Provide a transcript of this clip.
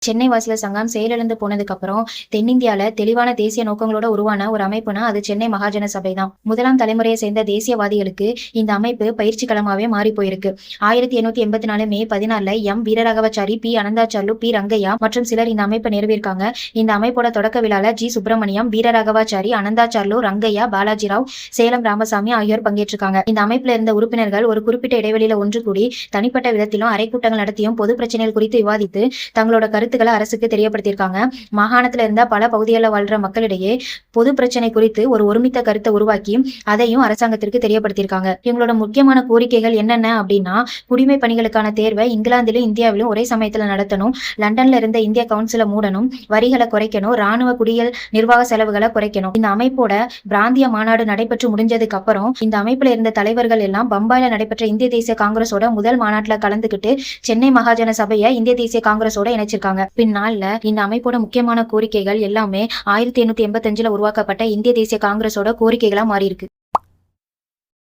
சென்னை வாசில சங்கம் செயலிழந்து போனதுக்கு அப்புறம் தென்னிந்தியால தெளிவான தேசிய நோக்கங்களோட உருவான ஒரு அமைப்புனா அது சென்னை மகாஜன சபை தான். முதலாம் தலைமுறையை சேர்ந்த தேசியவாதிகளுக்கு இந்த அமைப்பு பயிற்சி களமாவே மாறி போயிருக்கு. 1884 மே 14 M வீரராகவச்சாரி, B Ananthacharlu, B Rangaiah மற்றும் சிலர் இந்த அமைப்பை நிறுவியிருக்காங்க. இந்த அமைப்போட தொடக்க விழால ஜி சுப்பிரமணியம், வீரராகவாச்சாரி, அனந்தாச்சார்லு, ரங்கையா, பாலாஜிராவ், சேலம் ராமசாமி ஆகியோர் பங்கேற்றிருக்காங்க. இந்த அமைப்புல இருந்த உறுப்பினர்கள் ஒரு குறிப்பிட்ட இடைவெளியில ஒன்று கூடி தனிப்பட்ட விதத்திலும் அறைக்கூட்டங்கள் நடத்தியும் பொது பிரச்சனைகள் குறித்து விவாதித்து தங்களோட கருத்துக்களை அரசுக்கு தெரியப்படுத்தியிருக்காங்க. மாகாணத்துல இருந்த பல பகுதிகளில் வாழ்ற மக்களிடையே பொது பிரச்சனை குறித்து ஒரு ஒருமித்த கருத்தை உருவாக்கி அதையும் அரசாங்கத்திற்கு தெரியப்படுத்தியிருக்காங்க. இவங்களோட முக்கியமான கோரிக்கைகள் என்னென்ன அப்படின்னா, குடிமை பணிகளுக்கான தேர்வை இங்கிலாந்திலும் இந்தியாவிலும் ஒரே சமயத்துல நடத்தணும், லண்டன்ல இருந்த இந்திய கவுன்சிலை மூடணும், வரிகளை குறைக்கணும், ராணுவ குடியல் நிர்வாக செலவுகளை குறைக்கணும். இந்த அமைப்போட பிராந்திய மாநாடு நடைபெற்று முடிஞ்சதுக்கு அப்புறம் இந்த அமைப்புல இருந்த தலைவர்கள் எல்லாம் பம்பாயில நடைபெற்ற இந்திய தேசிய காங்கிரஸோட முதல் மாநாட்டுல கலந்துகிட்டு சென்னை மகாஜன சபையை இந்திய தேசிய காங்கிரஸோட இணைச்சிருக்காங்க. பின்னால இந்த அமைப்போட முக்கியமான கோரிக்கைகள் எல்லாமே 1885 உருவாக்கப்பட்ட இந்திய தேசிய காங்கிரஸோட கோரிக்கைகளா மாறி இருக்கு.